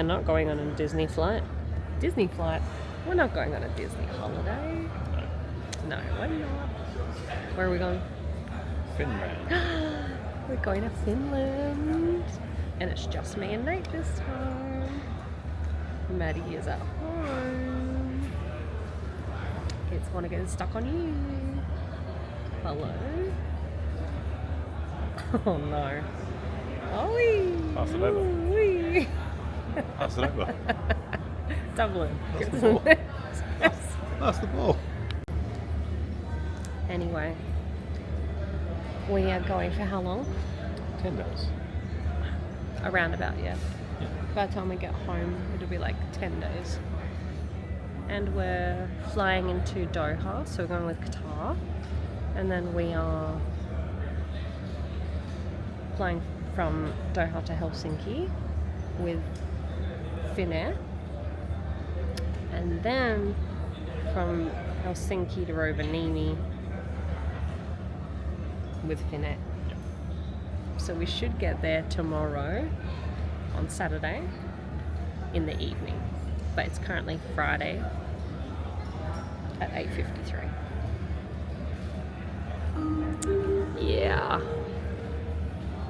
are not going on a Disney flight. Disney flight? We're not going on a Disney holiday. No, we're not. Where are we going? Finland. We're going to Finland. And it's just me and Nate this time. Maddie is at home. Kids want to get stuck on you. Hello? Oh no. Oi! Pass it over. Oi! Pass it over. Dublin. Pass the ball. Pass the ball. Anyway, we are going for how long? 10 days. Around about, yeah. Yeah. By the time we get home, it'll be like 10 days. And we're flying into Doha, so we're going with Qatar. And then we are flying from Doha to Helsinki with Finnair. And then from Helsinki to Rovaniemi with Finnair. Yeah. So we should get there tomorrow on Saturday in the evening. But it's currently Friday at 8:53. Yeah.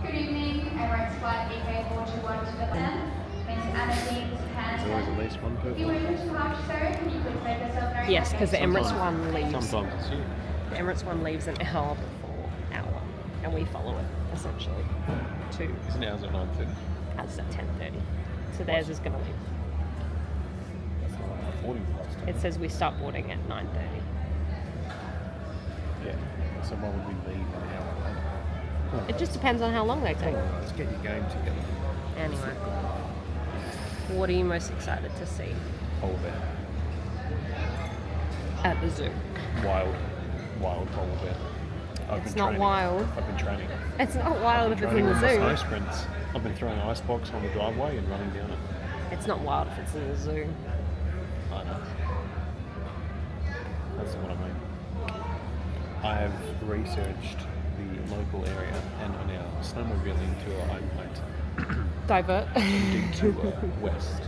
Good evening, Emirates Flight 𝗳cie𝗹𝗹𝟐 to Japan. Miss Annelie There's always at least one If you person. wish to watch, sir, can you please make yourself very Yes, because the Emirates one leaves. Sometimes it's you. The Emirates one leaves an hour before our one, and we follow it essentially to Isn't ours at 9:30? us at 10:30. So theirs is going to leave. That's not like a boarding pass. It says we start boarding at 9:30. Yeah. So why would we leave an hour later? It just depends on how long they take. Let's get your game together. Anyway, what are you most excited to see Polar bear. at the zoo? Wild polar bear. It's not wild. I've been training. It's not wild if it's in the Training with my zoo. snow sprints. I've been throwing ice box on the driveway and running down it. It's not wild if it's in the zoo. I know. That's what I mean. I have researched the local area, and on our snowmobiling tour, I might Divert. detour west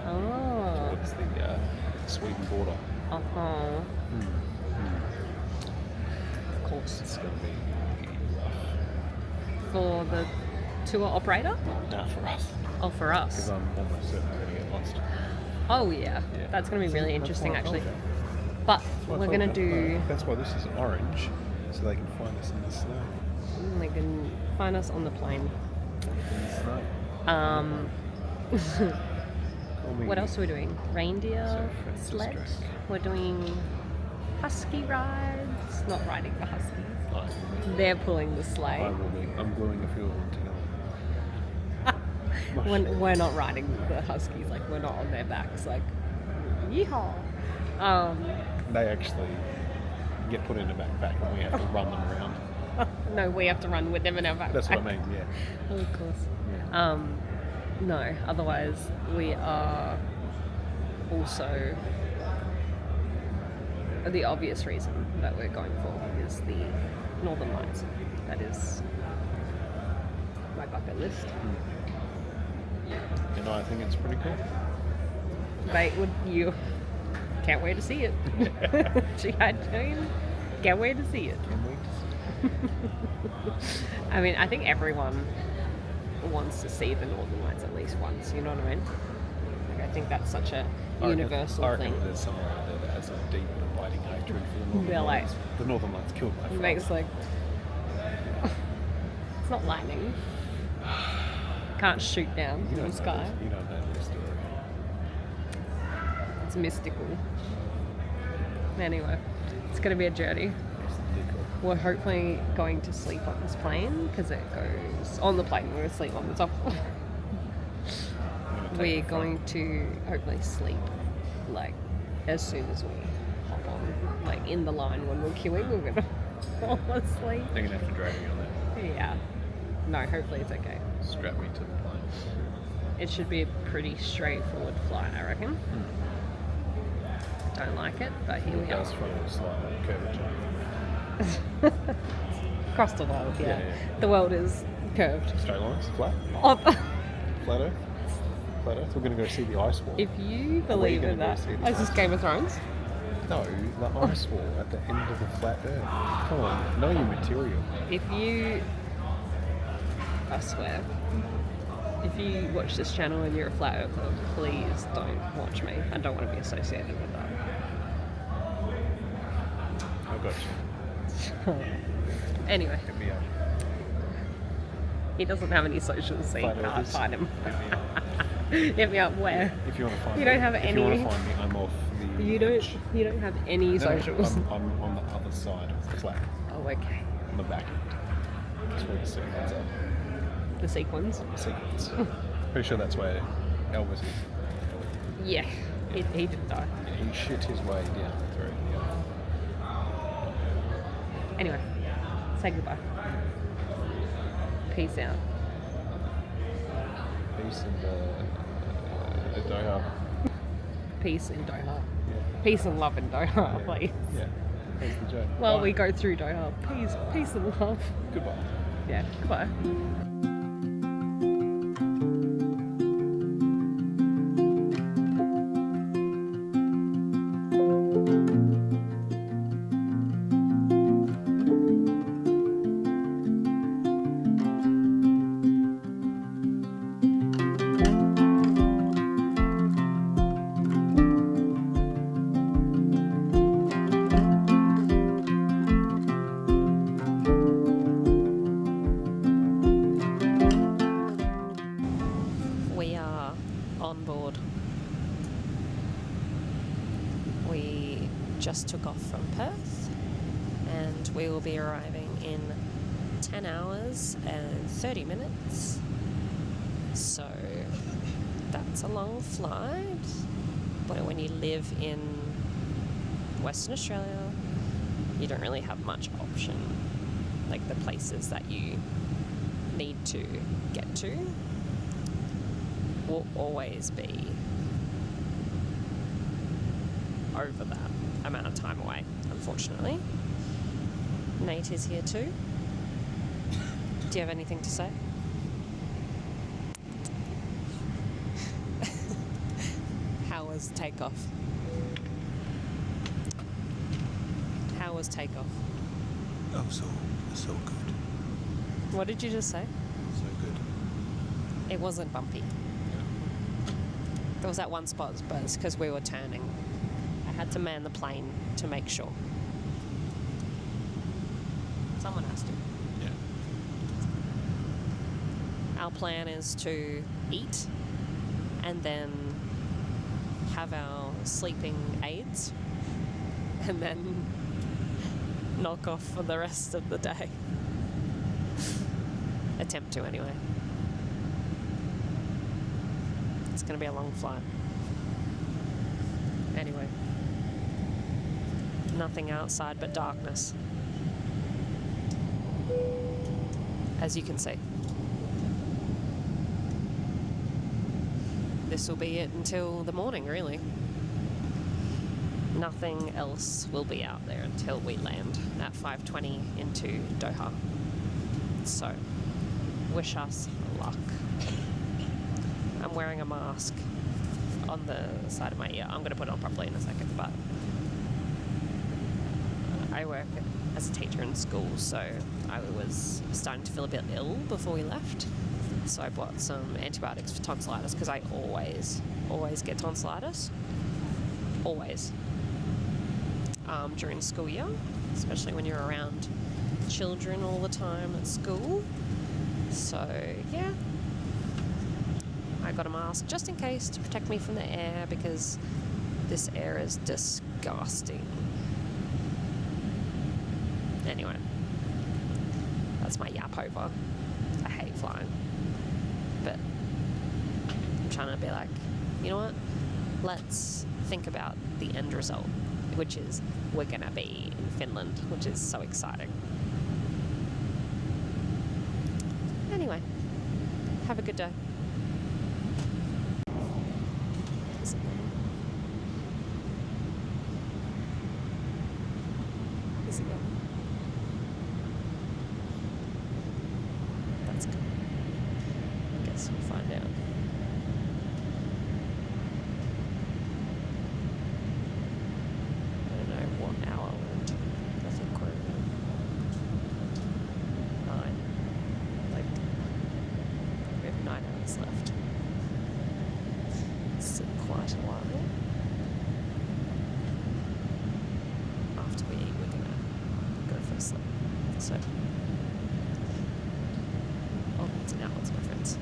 Oh. towards the Sweden border. Uh-huh. Of course. It's going to be rough. For the tour operator? Nah, for us. Oh, for Because us. I'm almost certain we're going to get lost. Oh, yeah. Yeah. That's going to be really That's interesting, why I told actually. you. But That's why I we're told going to you. do... That's why this is orange, so they can find us in the snow. They can find us on the plane. In the snow. Call me What else are we doing? Reindeer, Sir Francis sled. Drake. We're doing husky rides. Not riding the huskies. I will be. They're pulling the I sleigh. will be. I'm gluing a few of them together. When we're not riding the huskies, like we're not on their backs, like yeehaw. They actually get put in a backpack and we have to run them around. No, we have to run with them in our backpack. That's what I mean, yeah. Oh, of course. Yeah. No, otherwise we are also the obvious reason that we're going for is the Northern Lights. That is my bucket list. And I think it's pretty cool. But would you can't wait to see it. G.I. Jane, can't wait to see it. Can we? I mean, I think everyone wants to see the Northern Lights at least once, you know what I mean? Like, I think that's such a universal I reckon thing. there's someone out there that has a deep and abiding hatred for the Northern They're like- Lights. The Northern Lights killed my It father. makes like... It's not lightning. Can't shoot down You from don't the sky. You don't know the story. It's mystical. Anyway, it's going to be a journey. It's mystical. We're hopefully going to sleep on this plane because it goes on the plane. We're going to sleep on the top. I'm gonna take We're the front. going to hopefully sleep like as soon as we hop on, like in the line when we're queuing. We're going to fall asleep. They're going to have to drag me on there. Yeah. No, hopefully it's okay. Strap me to the plane. It should be a pretty straightforward flight, I reckon. Don't like it, but here we It are. does follow a slight curvature. Across the world, yeah. Yeah. The world is curved. Straight lines? Flat? Oh, Flat earth? Flat Earth. We're going to go see the ice wall. If you believe in that. Oh, is this Game of Thrones? No, the ice wall at the end of the flat Earth. Come on, know your material. If you... I swear. If you watch this channel and you're a flat earther, please don't watch me. I don't want to be associated with that. I got you. Anyway, Hit me up. he doesn't have any socials, so you Flat can't Earthers, find him. Hit me up. Hit me up where? If you want to find You me. don't have if any- you want to find me, I'm off the... You don't have any No, socials. I'm on the other side of the flat. Oh, okay. On the back end. That's where the sequence are. The sequins. The sequence. Pretty sure that's where Elvis is. Yeah, he didn't die. Yeah, he shit his way down through. Yeah. Anyway, say goodbye. Peace out. Peace and Doha. Peace in Doha. Yeah. Peace and love in Doha, Yeah. please. Yeah. That's the joke. While Bye. we go through Doha, peace and love. Goodbye. Yeah, goodbye. We are on board. We just took off from Perth and we will be arriving in 10 hours and 30 minutes. So that's a long flight. But when you live in Western Australia, you don't really have much option. Like the places that you need to get to will always be over that amount of time away, unfortunately. Nate is here too. Do you have anything to say? How was takeoff? How was takeoff? Oh, so good. What did you just say? So good. It wasn't bumpy. There was that one spot, but it's because we were turning. I had to man the plane to make sure. Someone has to. Yeah. Our plan is to eat and then have our sleeping aids and then knock off for the rest of the day. Attempt to, anyway. It's going to be a long flight. Anyway. Nothing outside but darkness. As you can see. This will be it until the morning, really. Nothing else will be out there until we land at 5:20 into Doha. So, wish us luck. I'm wearing a mask on the side of my ear. I'm going to put it on properly in a second, but I work as a teacher in school, so I was starting to feel a bit ill before we left. So I bought some antibiotics for tonsillitis because I always get tonsillitis. Always. During the school year, especially when you're around children all the time at school. So, yeah. I got a mask just in case to protect me from the air because this air is disgusting. Anyway, that's my yap over. I hate flying. But I'm trying to be like, you know what? Let's think about the end result, which is we're going to be in Finland, which is so exciting. Anyway, have a good day. Is it yellow? Is it yellow? That's good. I guess we'll find out. obviously. So, onwards and outwards, my friends.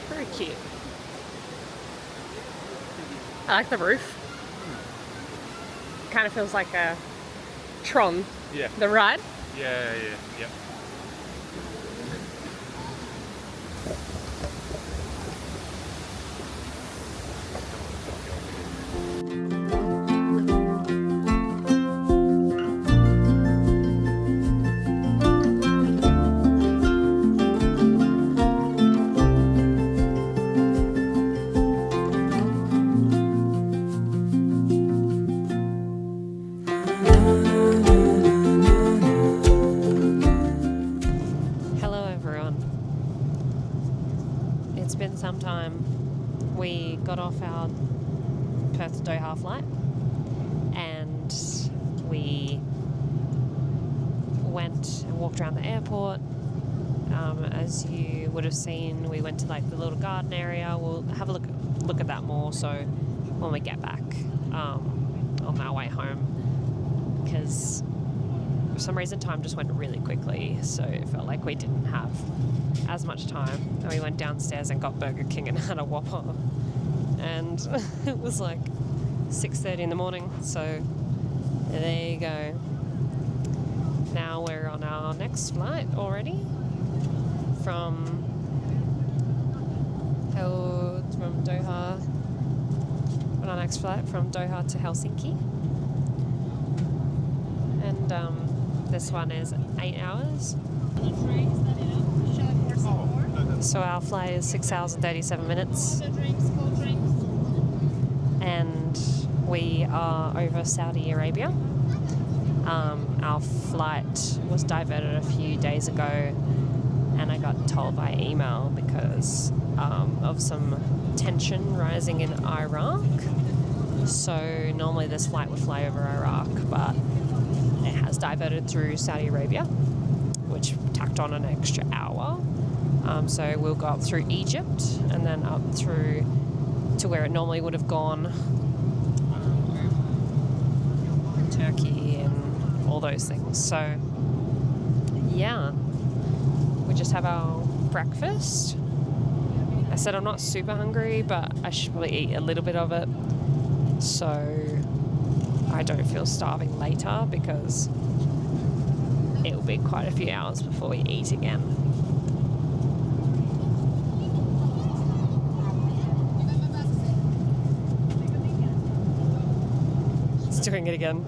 Very cute. I like the roof. Kind of feels like a Tron, Yeah. the ride. Yeah. Hello everyone. It's been some time. We got off our Perth to Doha flight and we went and walked around the airport. As you would have seen, we went to like the little garden area. We'll have a look at that more so when we get back on our way home, because for some reason time just went really quickly, so it felt like we didn't have as much time. And we went downstairs and got Burger King and had a Whopper, and it was like 6:30 in the morning, so there you go. Now we're on our next flight already from Doha. On our next flight from Doha to Helsinki, and this one is 8 hours. So our flight is 6 hours and 37 minutes, and we are over Saudi Arabia. Our flight was diverted a few days ago, and I got told by email because of some tension rising in Iraq. So normally this flight would fly over Iraq, but it has diverted through Saudi Arabia, which tacked on an extra hour. So we'll go up through Egypt and then up through to where it normally would have gone, Turkey and all those things. So yeah, we just have our breakfast. I said I'm not super hungry, but I should probably eat a little bit of it so I don't feel starving later, because it will be quite a few hours before we eat again. It's doing it again.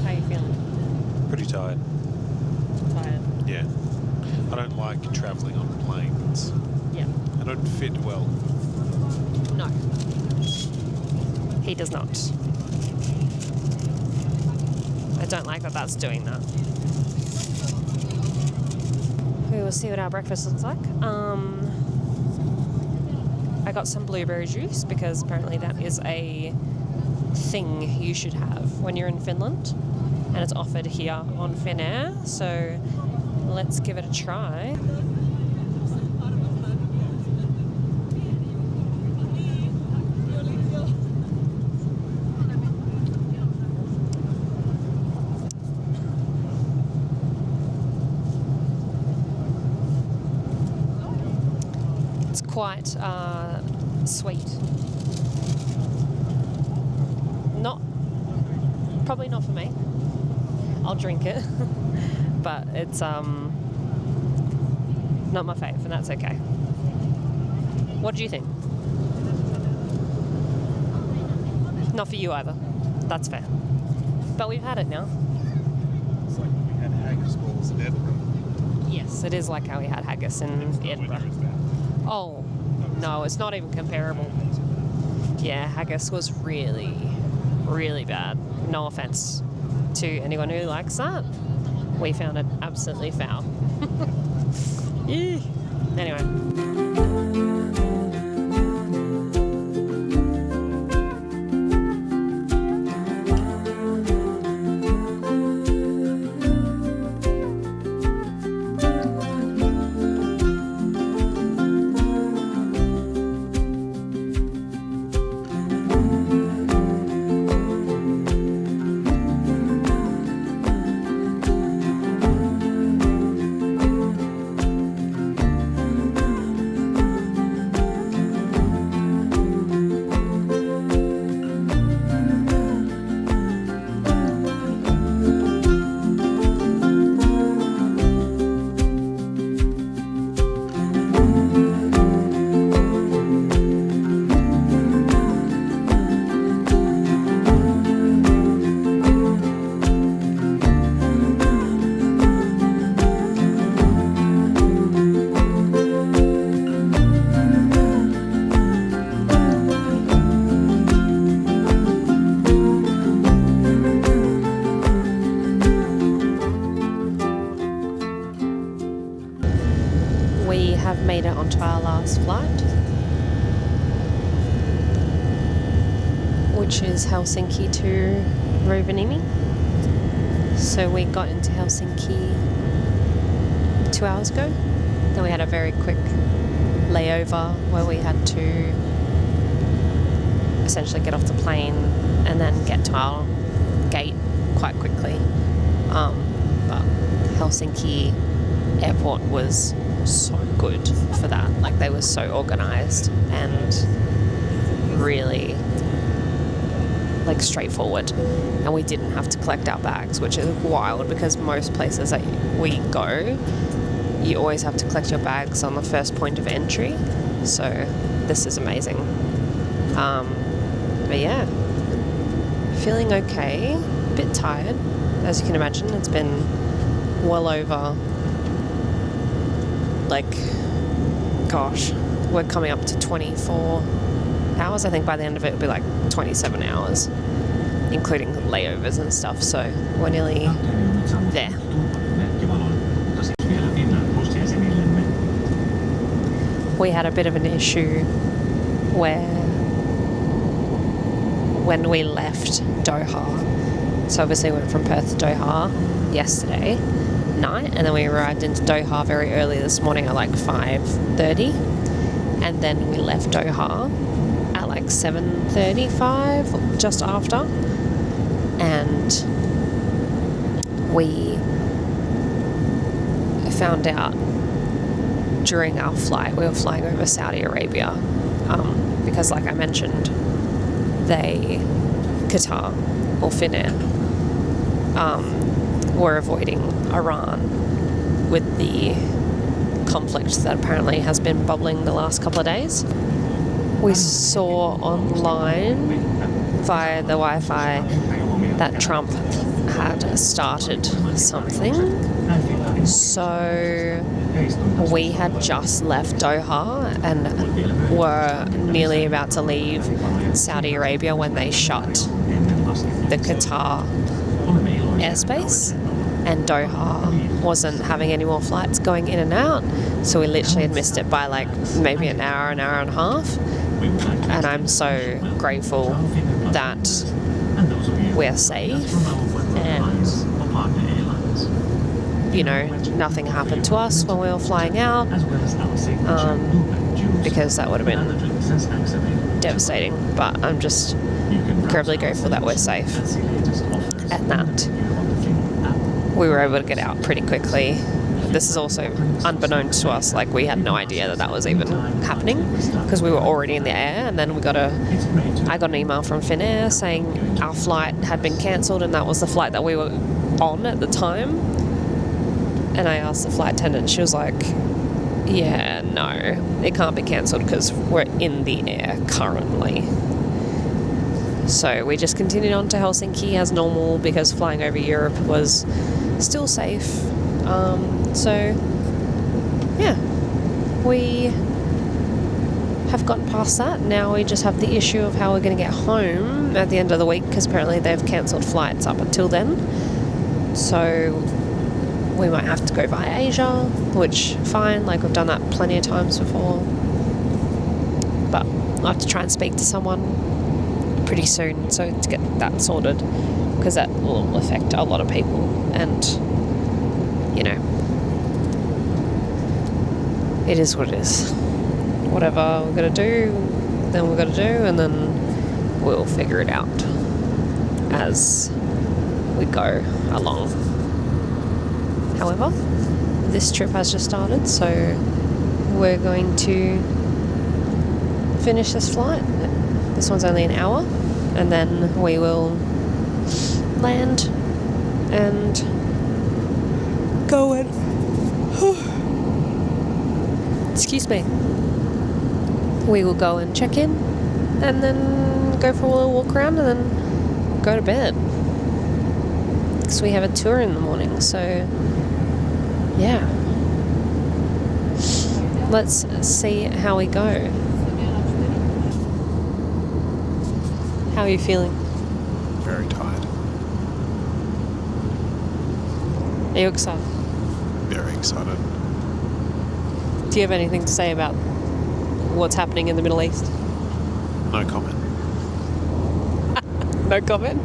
How are you feeling? Pretty tired. Tired? Yeah. I don't like travelling on planes. Yeah. I don't fit well. No. He does not. I don't like that that's doing that. We will see what our breakfast looks like. I got some blueberry juice because apparently that is a thing you should have when you're in Finland, and it's offered here on Finnair, so let's give it a try. It's quite sweet. Probably not for me. I'll drink it, but it's not my fave, and that's okay. What do you think? Not for you either. That's fair. But we've had it now. It's like we had haggis balls in Edinburgh. Yes, it is like how we had haggis in Edinburgh. Oh, no, it's not even comparable. Yeah, haggis was really, really bad. No offense to anyone who likes that. We found it absolutely foul. Anyway. We have made it onto our last flight, which is Helsinki to Rovaniemi. So we got into Helsinki 2 hours ago. Then we had a very quick layover where we had to essentially get off the plane and then get to our gate quite quickly. But Helsinki airport was so good for that. Like, they were so organized and really like straightforward, and we didn't have to collect our bags, which is wild because most places that we go, you always have to collect your bags on the first point of entry. So this is amazing. But yeah, feeling okay, a bit tired, as you can imagine. It's been well over, like, gosh, we're coming up to 24 hours. I think by the end of it it'll be like 27 hours, including layovers and stuff. So we're nearly there. We had a bit of an issue where when we left Doha, so obviously we went from Perth to Doha yesterday night, and then we arrived into Doha very early this morning at like 5:30, and then we left Doha at like 7:35, just after, and we found out during our flight, we were flying over Saudi Arabia, because like I mentioned, Qatar or Finnair were avoiding Iran with the conflict that apparently has been bubbling the last couple of days. We saw online via the Wi-Fi that Trump had started something. So we had just left Doha and were nearly about to leave Saudi Arabia when they shut the Qatar airspace, and Doha wasn't having any more flights going in and out. So we literally had missed it by like maybe an hour and a half. And I'm so grateful that we're safe and, you know, nothing happened to us when we were flying out, because that would have been devastating. But I'm just incredibly grateful that we're safe and that we were able to get out pretty quickly. This is also unbeknownst to us. Like, we had no idea that that was even happening because we were already in the air, and then I got an email from Finnair saying our flight had been cancelled, and that was the flight that we were on at the time. And I asked the flight attendant, she was like, yeah, no, it can't be cancelled because we're in the air currently. So we just continued on to Helsinki as normal because flying over Europe was still safe. So yeah, we have gotten past that. Now we just have the issue of how we're going to get home at the end of the week, because apparently they've cancelled flights up until then. So we might have to go via Asia, which fine, like we've done that plenty of times before. But I'll have to try and speak to someone pretty soon so to get that sorted, because that will affect a lot of people, and you know, it is what it is. Whatever we're going to do, then we're going to do, and then we'll figure it out as we go along. However, this trip has just started, so we're going to finish this flight. This one's only an hour, and then we will land and go and excuse me. We will go and check in, and then go for a little walk around, and then go to bed. Because we have a tour in the morning, so yeah. Let's see how we go. How are you feeling? Very tired. Are you excited? Very excited. Do you have anything to say about what's happening in the Middle East? No comment. No comment?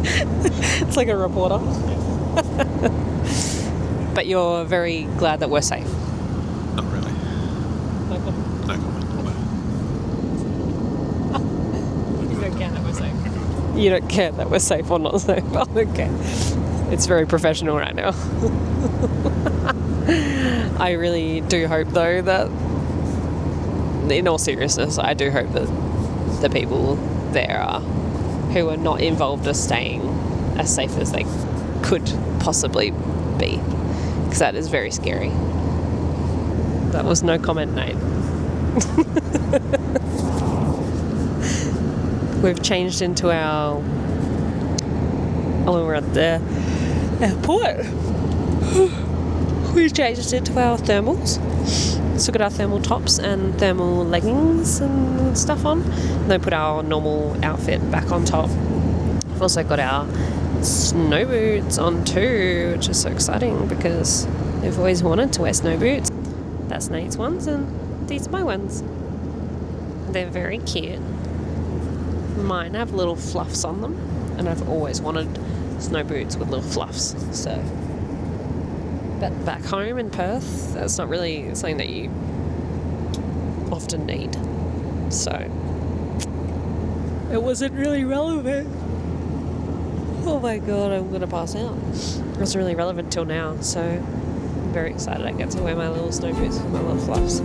It's like a reporter. But you're very glad that we're safe? Not really. No comment? No comment. You don't care that we're safe? You don't care that we're safe or not safe? Oh, okay. It's very professional right now. I really do hope, though, that, in all seriousness, I do hope that the people there who are not involved are staying as safe as they could possibly be, because that is very scary. That was no comment, Nate. We've changed into our... Oh, we're at the airport. We've changed into our thermals. So we've got our thermal tops and thermal leggings and stuff on. And then put our normal outfit back on top. We've also got our snow boots on too, which is so exciting because we've always wanted to wear snow boots. That's Nate's ones, and these are my ones. They're very cute. Mine have little fluffs on them, and I've always wanted snow boots with little fluffs. So, but back home in Perth, that's not really something that you often need. So it wasn't really relevant. Oh my god, I'm gonna pass out. It wasn't really relevant till now, so I'm very excited I get to wear my little snow boots with my little fluffs.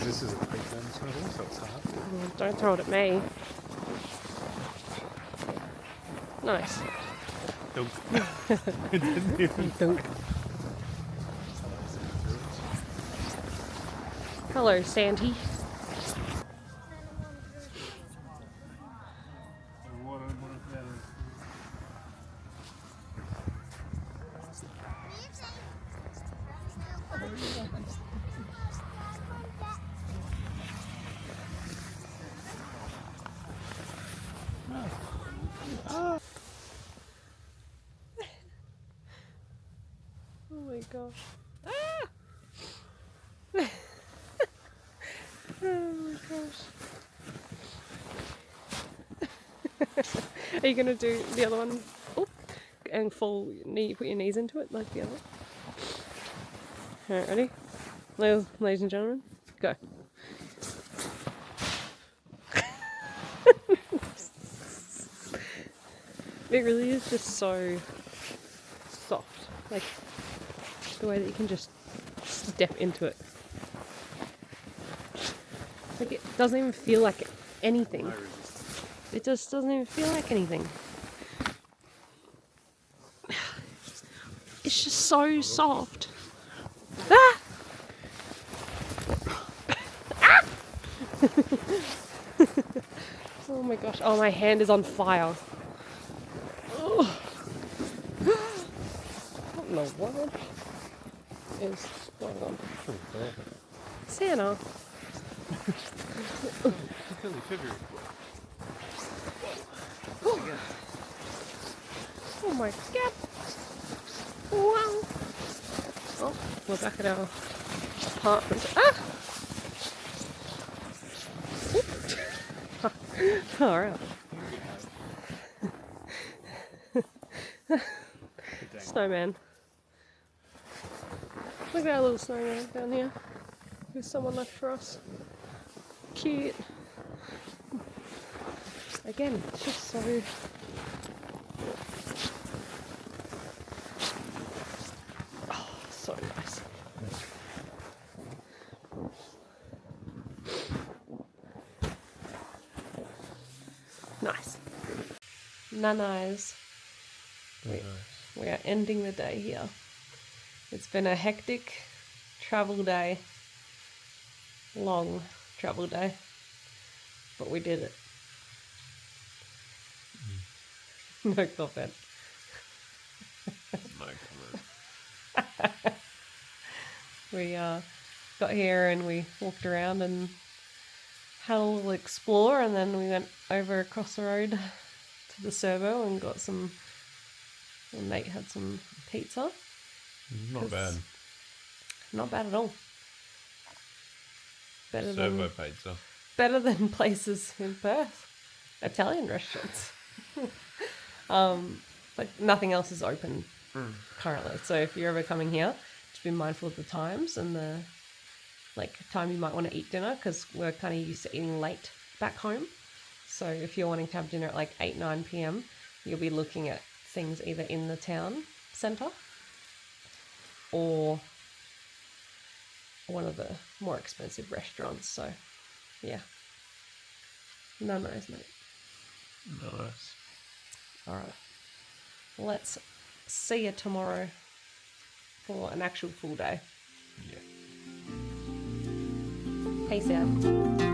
This is a pre-term swivel, so it's hard. Don't throw it at me. Nice. Dunk. It didn't even Dunk. Hello, Sandy. Oh my gosh. Ah! Oh my gosh. Are you gonna do the other one? Oh, and full knee, put your knees into it like the other. Alright, ready? Ladies and gentlemen, go. It really is just so soft. Like, The way that you can just step into it. Like it doesn't even feel like anything. It just doesn't even feel like anything. It's just so soft. Ah! Ah! Oh my gosh. Oh, my hand is on fire. Oh. I don't know what is going on. Santa. It's only February. Oh my god. Wow. Oh, we're back at our apartment. Ah! Alright. Snowman. Look at our little snowman down here. Who's someone left for us. Cute. Again, it's just so... Oh, so nice. Nice. Nanais. We are ending the day here. It's been a hectic travel day. Long travel day. But we did it. No comment. No comment. We got here and we walked around and had a little explore, and then we went over across the road to the servo and got some... Well, Nate had some pizza. Not bad. Not bad at all. Better Servo pizza. Better than places in Perth. Italian restaurants. But nothing else is open currently. So if you're ever coming here, just be mindful of the times and the time you might want to eat dinner, because we're kind of used to eating late back home. So if you're wanting to have dinner at like 8, 9 p.m, you'll be looking at things either in the town centre or one of the more expensive restaurants. So yeah. No nice, mate. Nice. Alright. Let's see you tomorrow for an actual full day. Yeah. Peace out.